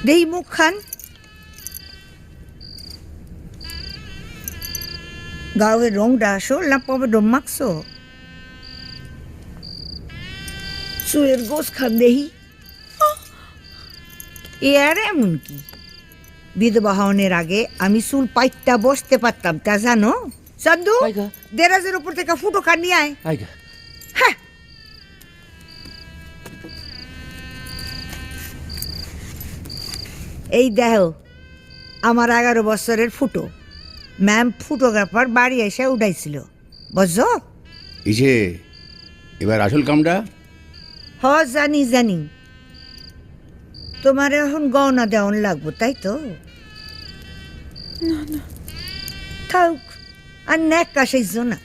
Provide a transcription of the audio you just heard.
দেই মুখ খান। গাওয়ের রংটা আসো লাপাবে ডম মাখছো। চুলের গোস খান দেহি। এ আর এমন কি, বিধবা হওয়ার আগে আমি চুল পাইটটা বসতে পারতাম, তা জানো? চান্দু, আইগা। দেরাজের উপর থেকে ফুটো খান নিয়ে আয়। আইগা। হ্যাঁ, এই দেখো আমার 11 বছরের ফুটো। ম্যাম ফটোগ্রাফার বাড়ি এসে উঠাইছিল, বুঝছো? ইসে এবার আসল কামটা। হ, জানি জানি। তোমার এখন গহনা দেওয়ান লাগবো, তাই তো? থাক, আর নেক কাশাইছ না।